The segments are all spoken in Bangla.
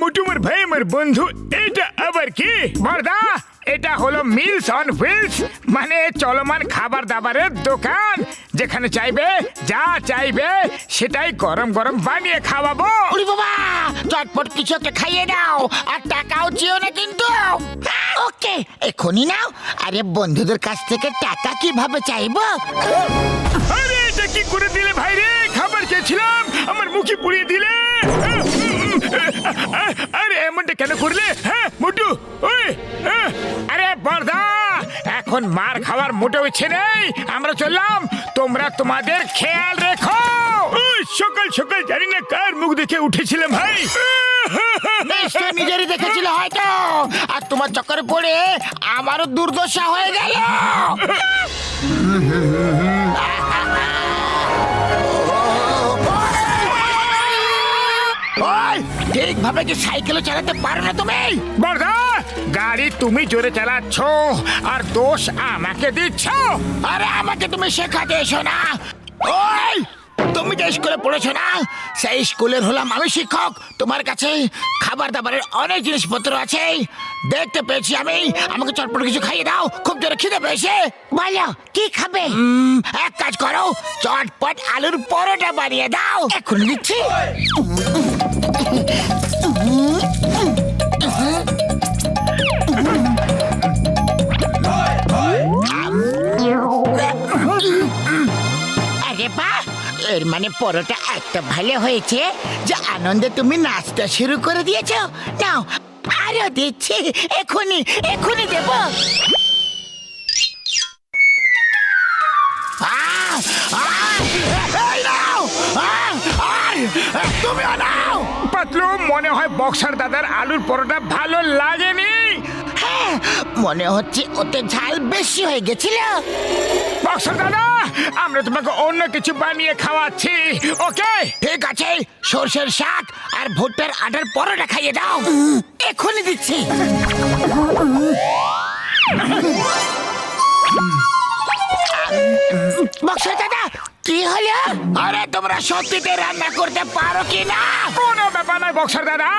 মোটুমার ভাই আমার বন্ধু, এটা আবার কি? বড়দা, এটা হলো মিলস অন হুইলস, মানে চলমান খাবার দাবারের দোকান। যেখানে চাইবে যা চাইবে সেটাই গরম গরম বানিয়ে খাওয়াবো। ওরে বাবা, চটপট কিছু একটা খাইয়ে দাও, আর টাকাও চেও না কিন্তু। ওকে, এখনই নাও। আরে বন্ধুদের কাছ থেকে টাকা কিভাবে চাইবো? আরে এটা কি করে দিলে ভাই রে? খাবার চেয়েছিলাম, আমার মুখে পুড়িয়ে দিলে। আরে এমনটা কেন করলে? হ্যাঁ মোটু, ওই আরে বড়দা, এখন মার খাওয়ার মোটেও ইচ্ছে নেই। আমরা চললাম, তোমরা তোমাদের খেয়াল রেখো। সকাল সকাল জানি না কার মুখ দেখে উঠেছিলাম ভাই। নিশ্চয় নিজেরই দেখেছিল হয়তো, আর তোমার চক্করে পড়ে আমারও দুর্দশা হয়ে গেল। ঠিকভাবে কি সাইকেলও চালাতে পারো না তুমি? বড়দা, গাড়ি তুমি জোরে চালাচ্ছ আর দোষ আমাকে দিচ্ছ। আরে আমাকে তুমি শেখাতে এসো না। ওই তুমি যে স্কুলে পড়েছো না, সেই স্কুলের হলাম আমি শিক্ষক। তোমার কাছে খাবার দাবারের অনেক জিনিসপত্র আছে, দেখতে পেয়েছি আমি। আমাকে চটপট কিছু খাইয়ে দাও, খুব জোরে খিদে পেয়েছে। বলো কি খাবে? এক কাজ করো, চটপট আলুর পরোটা বানিয়ে দাও। এখন দিচ্ছি। আরে বাহ, এর মানে পরোটা এত ভালো হয়েছে যে আনন্দে তুমি নাচতে শুরু করে দিয়েছো। নাও আরো দিচ্ছি, এখনই এখনই দেব। তুমি নাও। পাতলু, মনে হয় বক্সার দাদার আলুর পরোটা ভালো লাগেনি। হ্যাঁ, মনে হচ্ছে ওতে ঝাল বেশি হয়ে গেছিল। বক্সার দাদা, আমরা তোমাকে অন্য কিছু বানিয়ে খাওয়াচ্ছি, ওকে? ঠিক আছে, সর্ষের শাক আর ভুট্টার আটার পরোটা খাইয়ে দাও। এখনই দিচ্ছি। বক্সার দাদা, কি হলো? আরে তোমরা সত্যিতে রান্না করতে পারো কি না? কোনো ব্যাপার নয় বক্সার দাদা,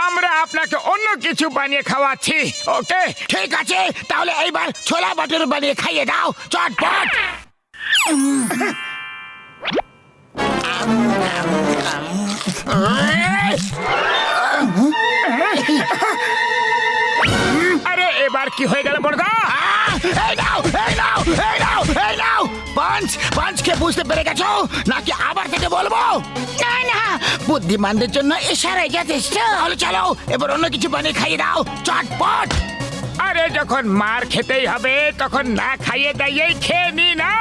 আমরা আপনাকে অন্য কিছু বানিয়ে খাওয়াচ্ছি, ওকে? ঠিক আছে, তাহলে এইবার ছোলা বাটুর বানিয়ে খাইয়ে দাও, চটপট। আরে এবার কি হয়ে গেল বড়দা? এই নাও, এই নাও, এই নাও, এই নাও। পাঁচকে বুঝতে পেরে গেছো নাকি আবার থেকে বলবো? না না, বুদ্ধিমানদের জন্য ইশারাই যথেষ্ট। তাহলে চলো, এবার অন্য কিছু বানিয়ে খাইয়ে দাও, চটপট। আরে যখন মার খেতেই হবে তখন না খাইয়ে দাইয়েই খেয়ে নি না।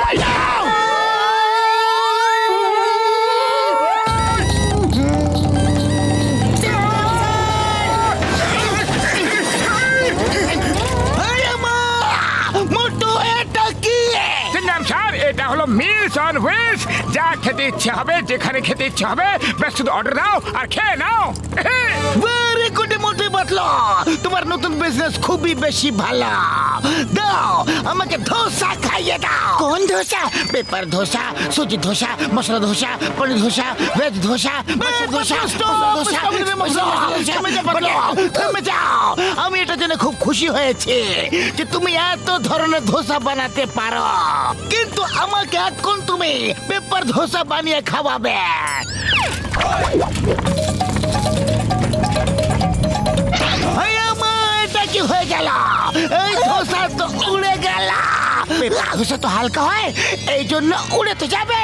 এই নাও। এটা হলো মিলস অন হুইলস। যা খেতে ইচ্ছে হবে, যেখানে খেতে ইচ্ছে হবে, ব্যাস শুধু অর্ডার দাও আর খেয়ে নাও। ভেরি গুড মোটে বাতলা, তোমার নতুন বিজনেস খুবই বেশি ভালো। দাও আমাকে ধোসা খাইয়ে দাও। কোন ধোসা? পেপার ধোসা, সুজি ধোসা, মশলা ধোসা, পনির ধোসা, ভেজ ধোসা, মশলা ধোসা, থেমে যাও। আমি এটা জেনে খুব খুশি হয়েছি যে তুমি এত ধরনের ধোসা বানাতে পারো, কিন্তু আমাকে এখন তুমি পেপার ধোসা বানিয়ে খাওয়াবে। এটা কি হয়ে গেল? এই ধোসা তো উড়ে গেল। পেপার ধোসা তো হালকা হয়, এই জন্য উড়ে তো যাবে।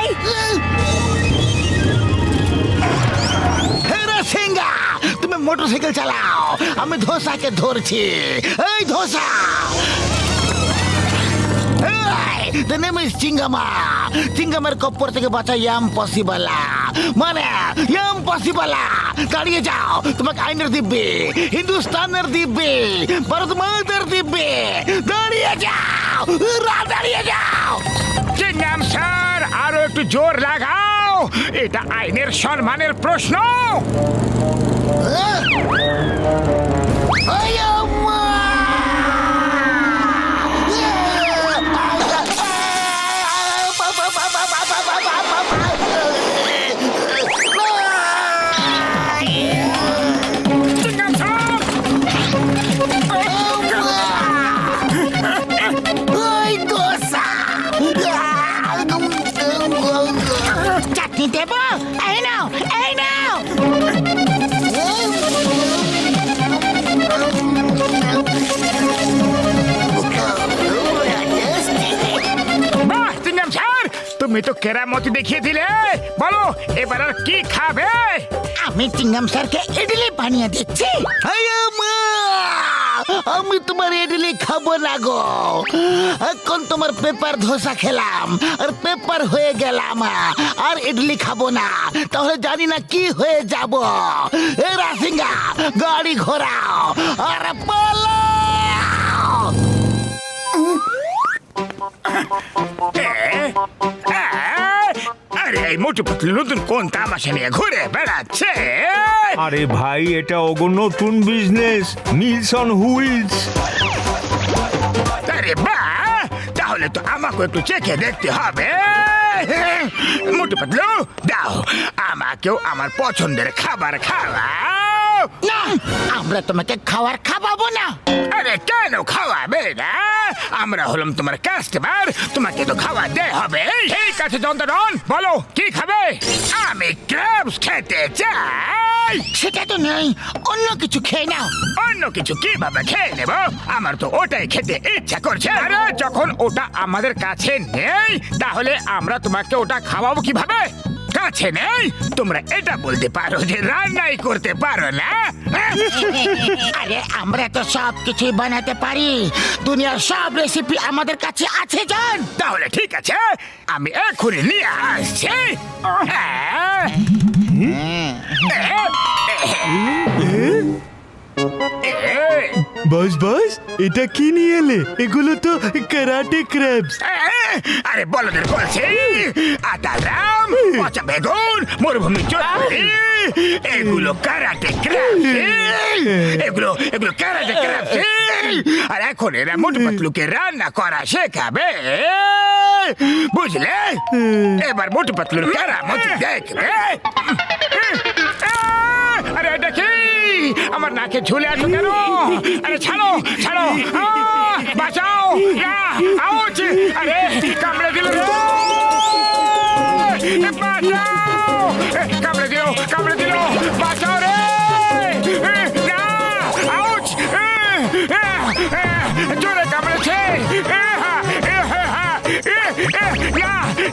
সিংহা, তুমি মোটরসাইকেল চালাও, আমি ধোসাকে ধরছি। এই ধোসা, the name is চিঙ্গামা। চিঙ্গামের কপ্পর থেকে বাঁচা ইম্পসিবল, মানে ইম্পসিবল। দাঁড়িয়ে যাও, তোমাকে আইনের দিব্যে, হিন্দুস্তানের দিব্যে, ভারত মাতার দিব্যে। দাঁড়িয়ে যাও, দাঁড়িয়ে যাও। চিংগাম স্যার, আরো একটু জোর লাগাও, এটা আইনের সম্মানের প্রশ্ন। চাটনি দেবো? এই নাও, এই নাও। বাহ চিংগাম স্যার, তুমি তো কেরামতি দেখিয়ে দিলে। বলো এবার আর কি খাবে? আমি চিংগাম স্যারকে ইডলি বানিয়ে দিচ্ছি। আমি তোমার ইডলি খাবো না গো। এখন তোমার পেপার ধোসা খেলাম আর পেপার হয়ে গেলাম, আর ইডলি খাবো না। তাহলে জানি না কি হয়ে যাব। এ রাসিঙ্গা, গাড়ি ঘোরাও আর পালাও। আরে এই মোটু পাতলু নতুন কোন তামাশা নিয়ে ঘুরে বেড়াচ্ছে? আরে ভাই, এটা ওগো নতুন বিজনেস, মিলস অন হুইলস। আরে বাহ, তাহলে তো আমাকে একটু চেখে দেখতে হবে। মোটু পাতলু দাও, আমাকেও আমার পছন্দের খাবার খাওয়াও। না, আমরা তোমাকে খাবার খাওয়াবো না। আরে কেন খাওয়াবে না? আমরা হলাম তোমার কাস্টমার, তোমাকে তো খাওয়াতে হবে। ঠিক আছে যন্ত্রণ, বলো কি খাবে? আমি ক্র্যাবস খেতে চাই। সেটা তো নেই, অন্য কিছু খেয়ে নাও। অন্য কিছু কিভাবে খেয়ে নেব? আমার তো ওটাই খেতে ইচ্ছা করছে। আরে যখন ওটা আমাদের কাছে নেই, তাহলে আমরা তোমাকে ওটা খাওয়াবো কিভাবে? কাছে নেই, তোমরা এটা বলতে পারো যে রান্নাই করতে পারো না। আরে আমরা তো সব কিছুই বানাতে পারি, দুনিয়ার সব রেসিপি আমাদের কাছে আছে জান। তাহলে ঠিক আছে, আমি এক্ষুনি নিয়ে আসছি। বস বস, এটা কি নিয়ে এলে? এগুলো তো ক্যারাটে ক্র্যাবস। আরে বলদের বলছি, আতারাম, পচা বেগুন, মরুভূমি চটপটি, এগুলো কারাটে ক্র্যাবস। এগুলো এগুলো কারাটে ক্র্যাবস। আর এখন এরা মোটু পাতলুকে রান্না করা শেখাবে, বুঝলে? এবার মোটু পাতলুর কেরামতি দেখবে। আরে এটা কি? আমার নাকে ঝুলে আছো কেন? আরে ছাড়ো ছাড়ো, বাঁচাও! আউচ! আরে কামড়ে দিল রে! বাঁচাও! কামড়ে দিল, কামড়ে দিল! বাঁচাও রে! না! আউচ! জোরে কামড়েছে! না!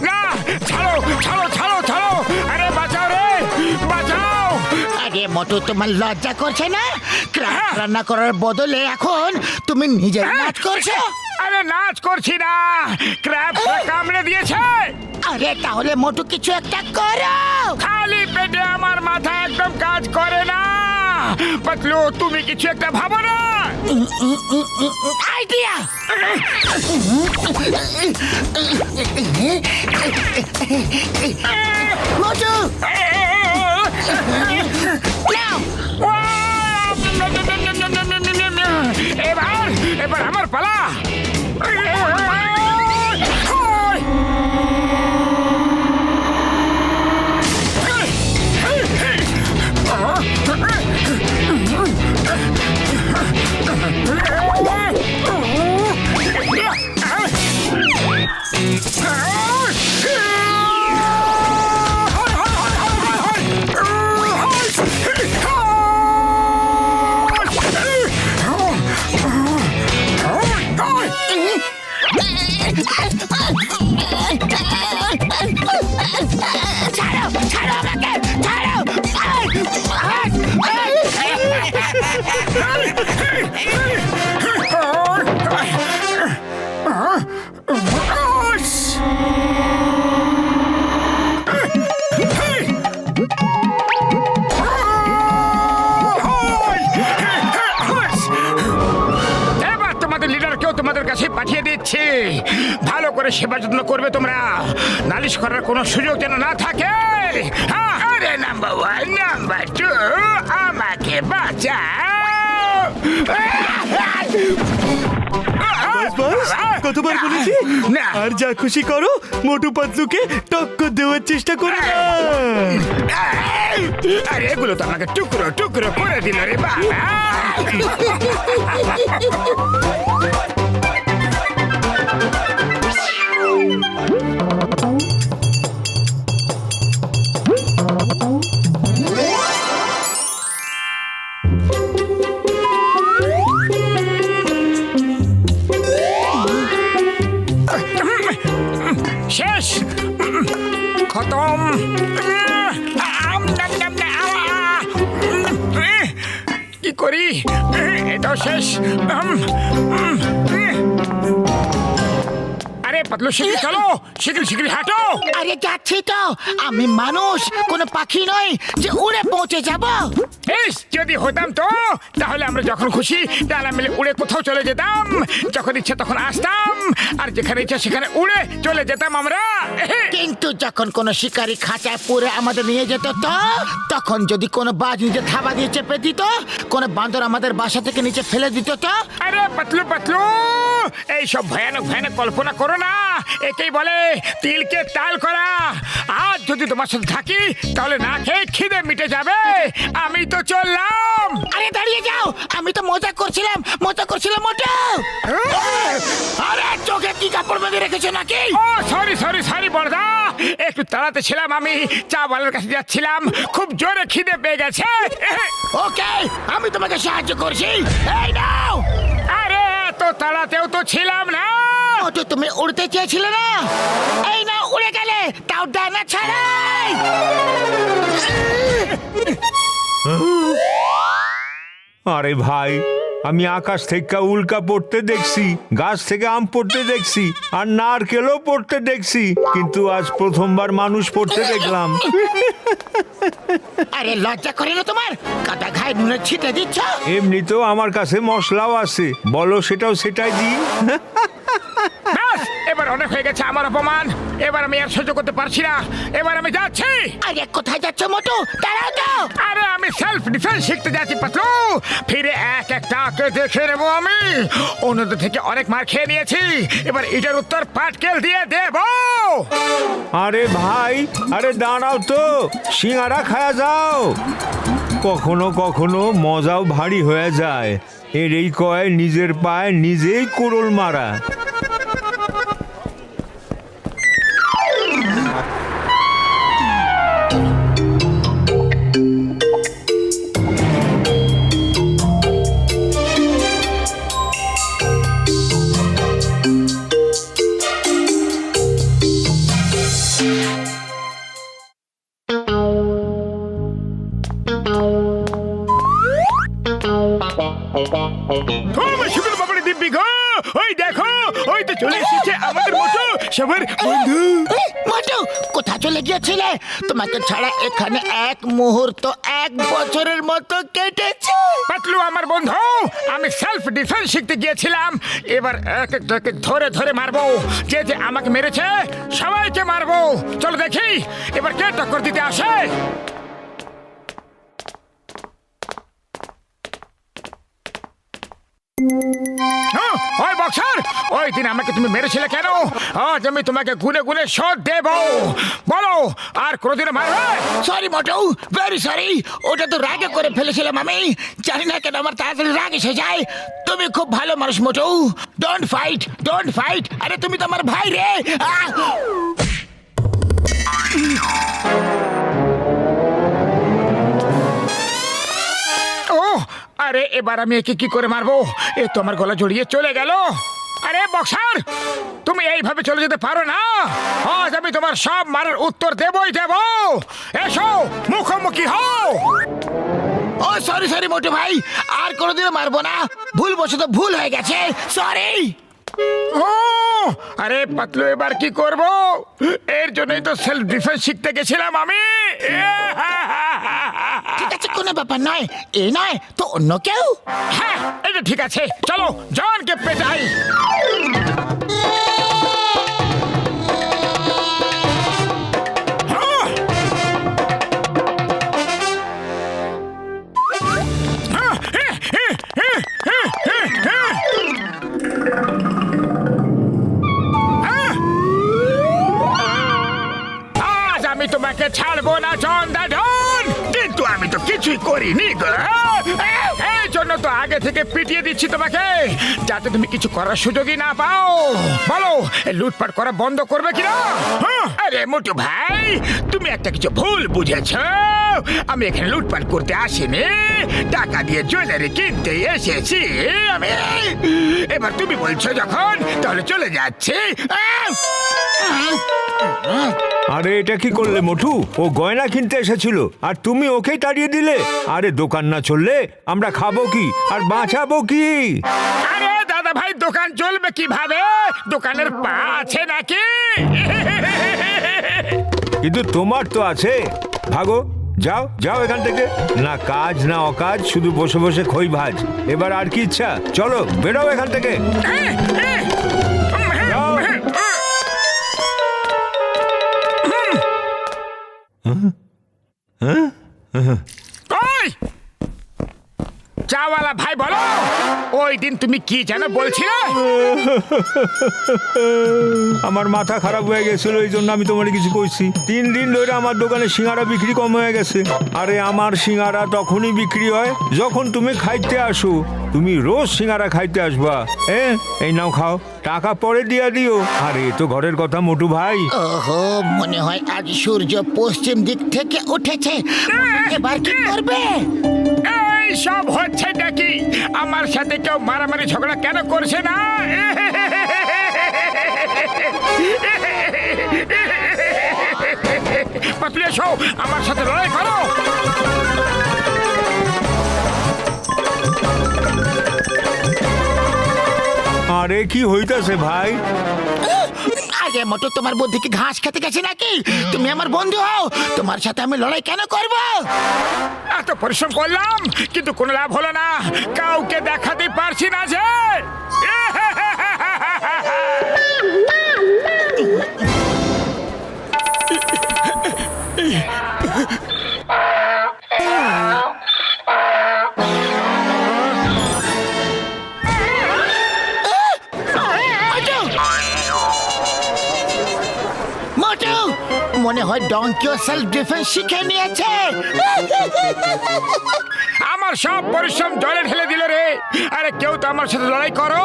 না! ছাড়ো ছাড়ো ছাড়ো ছাড়ো! আরে বাঁচাও রে! বাঁচাও! আরে মোটু, তোমার লজ্জা করছে না? ক্র্যাব রান্না করার বদলে এখন তুমি নিজে নাচ করছো। আরে নাচ করছি না, ক্র্যাব কামড়ে দিয়েছে। আরে তাহলে মোটু কিছু একটা করো। খালি পেটে আমার মাথা একদম কাজ করে না। পাতলু, তুমি কিছু একটা ভাবো না। আইডিয়া! মোটু নাও। এবার এবার আমার পালা। ছাড়ো ছাড়ো আমাকে, ছাড়ো! এবার তোমাদের লিডারকেও তোমাদের কাছে পাঠিয়ে দিচ্ছি। ভালো করে সেবা যত্ন করবে তোমরা, নালিশ করার কোনো সুযোগ যেন না থাকে। আরে নাম্বার 1 নাম্বার 2, আমার আমাকে বাঁচাও। বাস বাস কতবার বলেছি না। আর যা খুশি করো, মোটু পাতলুকে টক্কর দেওয়ার চেষ্টা করো না। আরে এগুলো তো আমাকে টুকরো টুকরো করে দিল রে বাবা। শেষ, খতম। কি করি, এটাও শেষ। আরে পাতলু শিগগির চলো, শিগগির শিগগির হাঁটো। আরে যাচ্ছি তো, আমি মানুষ, কোনো পাখি নয় যে উড়ে পৌঁছে যাব। ইস, যদি হতাম তো তাহলে আমরা যখন খুশি ডালা মিলে উড়ে কোথাও চলে যেতাম, যখন ইচ্ছে তখন আসতাম, আর যেখানে ইচ্ছে সেখানে উড়ে চলে যেতাম আমরা। কিন্তু যখন কোনো শিকারী খাঁচায় পুরে আমাদের নিয়ে যেত তো, তখন যদি কোনো বাজ নিচে থাবা দিয়ে চেপে দিত, কোনো বান্দর আমাদের বাসা থেকে নিচে ফেলে দিত তো। আরে পাতলু পাতলু, এইসব ভয়ানক ভয়ানক কল্পনা করো না, একেই বলে তিলকে তাল করা। আজ যদি তোমার সাথে থাকি তাহলে না খেয়ে খিদে মিটে যাবে। আমি তো চললাম। আরে দাঁড়িয়ে যাও, আমি তো মজা করছিলাম মোটা। আরে চোখে কি কাপড় বেঁধে রেখেছো নাকি? ও সরি সরি সরি বড়দা, একটু তাড়াতে ছিলাম, আমি চা বালার কাছে যাচ্ছিলাম, খুব জোরে খিদে পেয়ে গেছে। ওকে, আমি তোমাকে সাহায্য করছি। এই নাও। আরে এত তাড়াতেও তো ছিলাম না। মোটু, তুমি উড়তে চেয়েছিলে না? এই নাও, উড়ে গেলে, তাও ডানা ছাড়াই। আরে ভাই, আমি আকাশ থেকে উল্কা পড়তে দেখছি, গাছ থেকে আম পড়তে দেখছি, আর নারকেলও পড়তে দেখছি, কিন্তু আজ প্রথমবার মানুষ পড়তে দেখলাম। আরে লজ্জা করে না তোমার? কাটা ঘায়ে নুনের ছিটে দিচ্ছ। এমনিতেও আমার কাছে মশলাও আছে, বলো সেটাই দিই। ব্যাস, এবার অনেক হয়ে গেছে আমার অপমান। এবার আমি আর সহ্য করতে পারছি না, এবার আমি যাচ্ছি। আরে কোথায় যাচ্ছ মোটু? দাঁড়াও তো। আরে আমি সেলফ ডিফেন্স শিখতে যাচ্ছি পাতলু, ফিরে এক একটাকে দেখে নেবো আমি। অন্যদের থেকে অনেক মার খেয়ে নিয়েছি, এবার এটার উত্তর পাটকেল দিয়ে দেবো। আরে ভাই, আরে দাঁড়াও তো, সিঙ্গারা খায়া যাও। কখনো কখনো মজাও ভারী হয়ে যায়, এরই কয় নিজের পায়ে নিজেই কোড়ল মারা। দিব্যি গো, ওই দেখো, ওই তো চলে এসেছে আমাদের মোটু, সবার বন্ধু। মোটু, কোথা চলে গিয়েছিলে? তোমাকে ছাড়া এখানে এক মুহূর্ত 1 বছরের মতো কেটেছে। পাতলু আমার বন্ধু, আমি সেলফ ডিফেন্স শিখতে গিয়েছিলাম, এবার এক একটাকে ধরে ধরে মারবো। যে যে আমাকে মেরেছে সবাইকে মারবো। চলো দেখি এবার কে টক্কর দিতে আসে। ওই বক্সার, ওই দিন আমাকে তুমি মেরেছিলে কেন? আজ আমি তোমাকে গুনে গুনে শোধ দেব। বলো, আর কোনোদিনও মারবে? সরি মোটু, ভেরি সরি। ওটা তো রাগে করে ফেলেছিলাম আমি। জানি না কেন আমার তাড়াতাড়ি রাগ এসে যায়। তুমি খুব ভালো মানুষ মোটু। Don't fight, don't fight. আরে তুমি তো আমার ভাই রে। ও আরে, এবার আমি একে কি করে মারবো? এ তো আমার গলা জড়িয়ে চলে গেল। আরে বক্সার, তুমি এইভাবে চলে যেতে পারো না। আজ আমি তোমার সব মারার উত্তর দেবই দেব। এসো, মুখোমুখি হও। ও সরি সরি মোটু ভাই, আর কোনোদিনও মারবো না। ভুলবশত ভুল হয়ে গেছে, সরি। ও আরে পাতলু, এবার কি করব? এর জন্যই তো সেলফ ডিফেন্স শিখতে গেছিলাম আমি। ঠিক আছে, কোনো ব্যাপার নয়। এ নয় তো অন্য কেউ। হ্যাঁ, এটা ঠিক আছে, চলো জনকে পেটাই। তোমাকে ছাড়বো না চন্দ্রধন। কিন্তু আমি তো কিছুই করিনি গো। এই জন্য তো আগে থেকে পিটিয়ে দিচ্ছি তোমাকে, যাতে তুমি কিছু করার সুযোগই না পাও। বলো, এই লুটপাট করা বন্ধ করবে কিনা? আরে মোটু ভাই, তুমি একটা কিছু ভুল বুঝেছ। আমি এখানে লুটপাট করতে আসিনি, টাকা দিয়ে জুয়েলারি কিনতে এসেছি আমি। এবার তুমি বলছো যখন, তাহলে চলে যাচ্ছি। আরে এটা কি করলে মোটু? ও গয়না কিনতে এসেছিল আর তুমি ওকেই তাড়িয়ে দিলে। আরে দোকান না চললে আমরা খাবো কি আর বাঁচাবো কি? আরে দাদা ভাই, দোকান চলবে কিভাবে? দোকানের পা আছে নাকি? কিন্তু তোমার তো আছে। ভাগো, যাও যাও এখান থেকে। না কাজ না অকাজ, শুধু বসে বসে খই ভাজ। এবার আর কি ইচ্ছা? চলো বেরো এখান থেকে। যাও। ওই চাওয়ালা ভাই, বলো ওই দিন তুমি কি যেন বলছিলে? আমার মাথা খারাপ হয়ে গেছিল, এই জন্য আমি তোমার কিছু কইছি। 3 দিন ধরে আমার দোকানে সিঙ্গারা বিক্রি কম হয়ে গেছে। আরে আমার সিঙ্গারা তখনই বিক্রি হয় যখন তুমি খাইতে আসো। তুমি রোজ সিঙ্গারা খাইতে আসবা। এই নাও খাও, টাকা পরে দিয়া দিও। আরে তো ঘরের কথা মোটু ভাই। ওহো, মনে হয় আজ সূর্য পশ্চিম দিক থেকে উঠেছে। এবার কি করবে? এই সব হচ্ছে নাকি? আমার সাথে কেউ মারামারি ঝগড়া কেন করছে না? পাতলু, এসো আমার সাথে লড়াই করো। আরে কি হইতাছে ভাই? আগে মতো তোমার বুদ্ধি কি ঘাস খেতে গেছে নাকি? তুমি আমার বন্ধু হও, তোমার সাথে আমি লড়াই কেন করব? এত পরিশ্রম করলাম কিন্তু কোনো লাভ হলো না। কাউকে দেখাতে পারছি না যে। মোটু, মনে হয় ডঙ্কিও সেলফ ডিফেন্স শিখে নিয়েছে। আমার সব পরিশ্রম জলে ঢেলে দিল রে। আরে কেউ তো আমার সাথে লড়াই করো।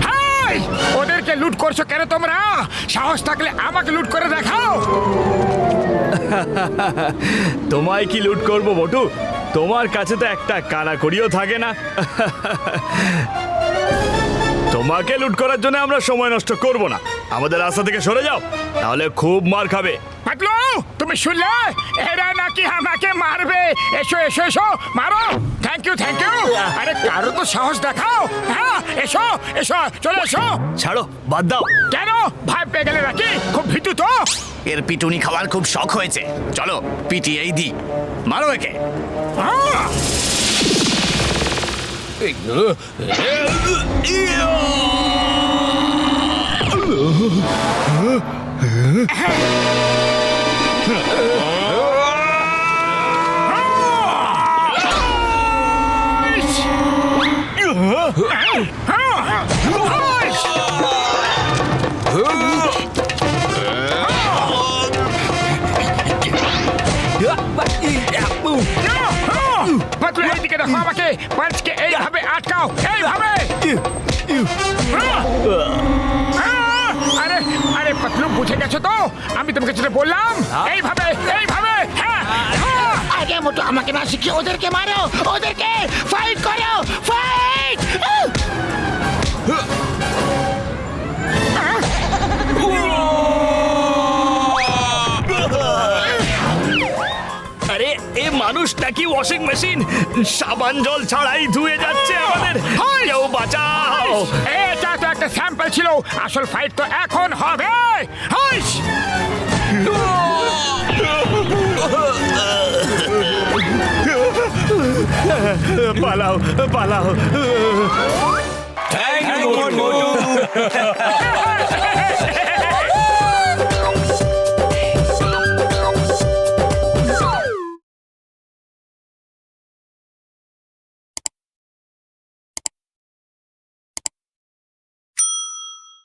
হাই! ওদেরকে লুট করছো কেন তোমরা? সাহস থাকলে আমাকে লুট করে দেখাও। তোমায় কি লুট করব বটু? তোমার কাছে তো একটা কানাকড়িও থাকে না। তোমাকে লুট করার জন্য আমরা সময় নষ্ট করব না। আমাদের রাস্তা থেকে সরে যাও, তাহলে খুব মার খাবে। পাতলু, তুমি শুনলে? এরা নাকি আমাকে মারবে। এসো এসো এসো, মারো। Thank you thank you. আরে কারো তো সাহস দেখাও। হ্যাঁ, এসো এসো, চলে এসো। ছাড়ো, বাদ দাও। কেন ভয় পেয়ে গেলে নাকি? খুব ভীতু তো। এর পিটুনি খাওয়ার খুব শখ হয়েছে। চলো পিটিয়েই দি, মারো একে। আহ! পাতলু, এইদিকে দেখো আমাকে। পাঁচকে এইভাবে আটকাও, এইভাবে। আরে আরে পাতলু, বুঝে গেছো তো? আমি তোমাকে যেটা বললাম, এইভাবে এইভাবে। হ্যাঁ, আগে মোটু আমাকে না শিখিয়ে ওদেরকে মারো, ওদেরকে ফাইট করো, ফাইট! আরে এ মানুষ নাকি ওয়াশিং মেশিন সাবান জল ছাড়াই ধুয়ে যাচ্ছে আমাদের কেউ বাঁচাও এটা তো একটা স্যাম্পল ছিল, আসল ফাইট তো এখন হবে। হাইস! পালাও পালাও থ্যাংক ইউ